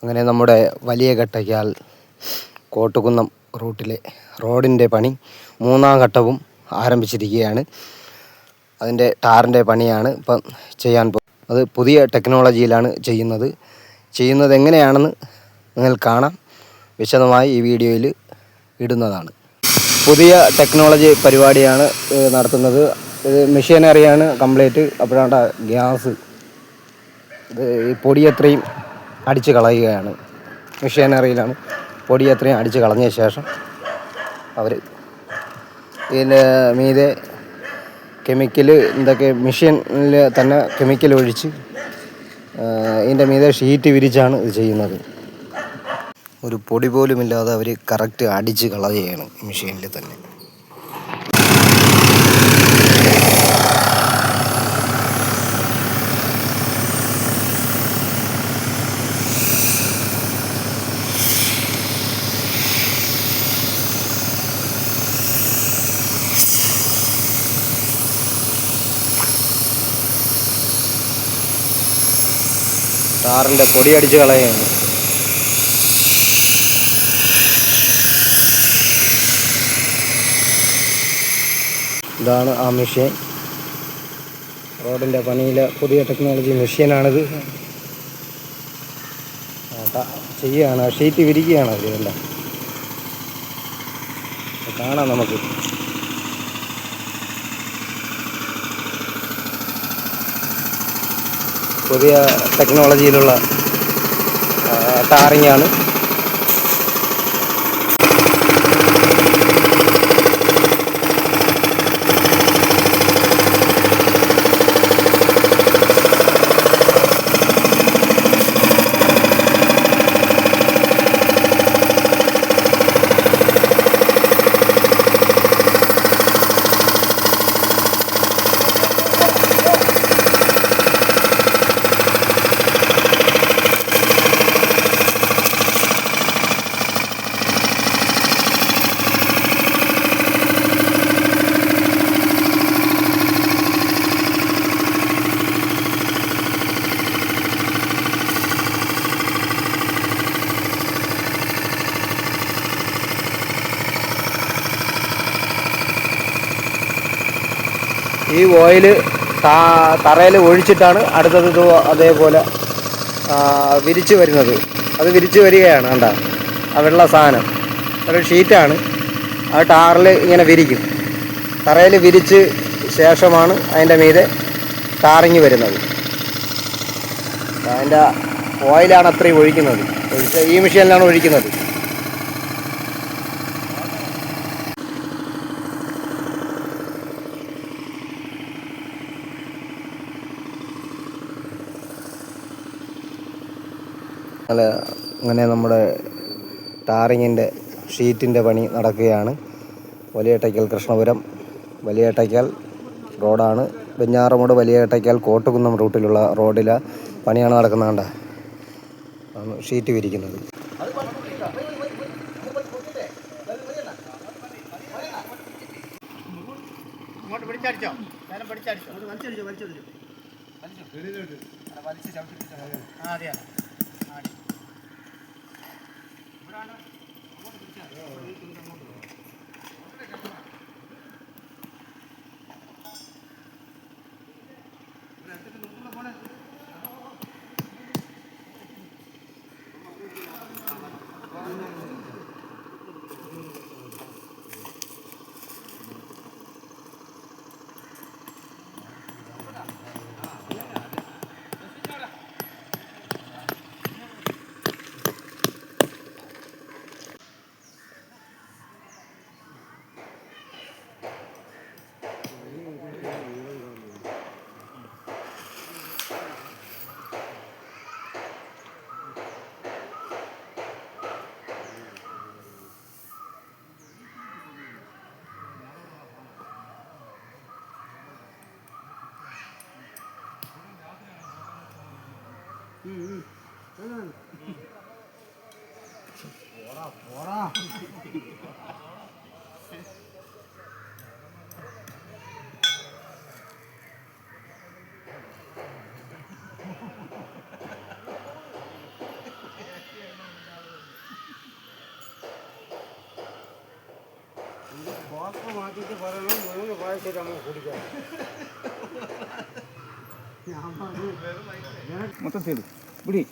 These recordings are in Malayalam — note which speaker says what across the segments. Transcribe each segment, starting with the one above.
Speaker 1: അങ്ങനെ നമ്മുടെ വലിയ കട്ടയ്ക്കാൽ കോട്ടുകുന്നം റൂട്ടിലെ റോഡിൻ്റെ പണി 3-ാം ഘട്ടവും ആരംഭിച്ചിരിക്കുകയാണ്. അതിൻ്റെ ടാറിൻ്റെ പണിയാണ് ഇപ്പം ചെയ്യാൻ പോകുന്നത്. അത് പുതിയ ടെക്നോളജിയിലാണ് ചെയ്യുന്നത് എങ്ങനെയാണെന്ന് നിങ്ങൾ കാണാം. വിശദമായി ഈ വീഡിയോയിൽ ഇടുന്നതാണ്. പുതിയ ടെക്നോളജി പരിപാടിയാണ് നടത്തുന്നത്. ഇത് മെഷീനറിയാണ് കംപ്ലീറ്റ്. അപ്പോഴാണ് ഗ്യാസ് ഈ പൊടി അത്രയും അടിച്ച് കളയുകയാണ്. മെഷീനറിയിലാണ് പൊടി അത്രയും അടിച്ച് കളഞ്ഞ ശേഷം അവർ ഇതിൻ്റെ മീതെ കെമിക്കൽ എന്തൊക്കെ മെഷീനിൽ തന്നെ കെമിക്കൽ ഒഴിച്ച് ഇതിൻ്റെ മീതെ ഷീറ്റ് വിരിച്ചാണ് ഇത് ചെയ്യുന്നത്. ഒരു പൊടി പോലുമില്ലാതെ അവർ കറക്റ്റ് അടിച്ച് കളയുകയാണ് മെഷീനിൽ തന്നെ. ടാറിൻ്റെ പൊടി അടിച്ച് കളയുകയാണ്. ഇതാണ് ആ മെഷീൻ. റോഡിൻ്റെ പണിയിലെ പുതിയ ടെക്നോളജി മെഷീനാണിത്. ചെയ്യുകയാണ്, ഷീറ്റ് വിരിക്കുകയാണ് അവർ. എല്ലാം കാണാം നമുക്ക്. പുതിയ ടെക്നോളജിയിലുള്ള ടാറിങ്ങാണ്. ഈ ഓയിൽ തറയിൽ ഒഴിച്ചിട്ടാണ് അടുത്തത് ഇത് അതേപോലെ വിരിച്ച് വരുന്നത്. അത് വിരിച്ച് വരികയാണ്. കണ്ട ആ വെള്ള സാധനം ഒരു ഷീറ്റാണ്. ആ ടാറിൽ ഇങ്ങനെ വിരിക്കും. തറയിൽ വിരിച്ച് ശേഷമാണ് അതിൻ്റെ മീതെ ടാറിങ് വരുന്നത്. അതിൻ്റെ ഓയിലാണ് അത്രയും ഒഴിക്കുന്നത്. ഈ മെഷീനിലാണ് ഒഴിക്കുന്നത്. അങ്ങനെ നമ്മുടെ ടാറിങ്ങിൻ്റെ ഷീറ്റിൻ്റെ പണി നടക്കുകയാണ്. വലിയ ഏട്ടയ്ക്കൽ കൃഷ്ണപുരം വലിയ ഏട്ടയ്ക്കൽ റോഡാണ്. വെഞ്ഞാറമൂട് വലിയ ഏട്ടയ്ക്കൽ കോട്ടുകുന്നം റൂട്ടിലുള്ള റോഡിലെ പണിയാണ് നടക്കുന്നത്. കണ്ട ഷീറ്റ് വിരിക്കുന്നത്.
Speaker 2: മൊത്തം ചെയ്തു പിടി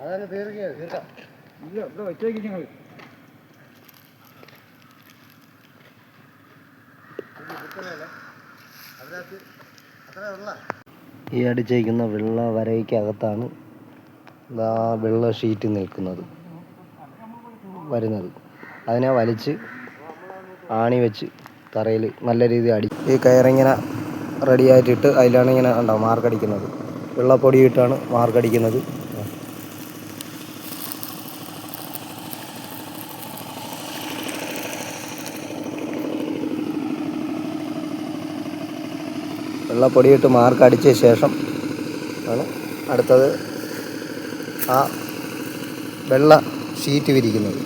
Speaker 1: അതങ്ങ് തീർക്കാം.
Speaker 2: ഇല്ല ഇവിടെ വെച്ചേക്ക് ഞങ്ങൾ
Speaker 1: ഈ അടിച്ചേക്കുന്ന വെള്ള വരയ്ക്കകത്താണ് വെള്ള ഷീറ്റ് വരുന്നത്. അതിനെ വലിച്ച് ആണി വെച്ച് തറയിൽ നല്ല രീതിയിൽ അടി. ഈ കയറിങ്ങനെ റെഡിയായിട്ടിട്ട് അതിലാണ് ഇങ്ങനെ ഉണ്ടാവും മാർക്കടിക്കുന്നത്. വെള്ളപ്പൊടി ഇട്ടാണ് മാർക്കടിക്കുന്നത്. വെള്ളപ്പൊടിയിട്ട് മാർക്കടിച്ച ശേഷം ആണ് അടുത്തത് ആ വെള്ള ഷീറ്റ് വിരിക്കുന്നത്.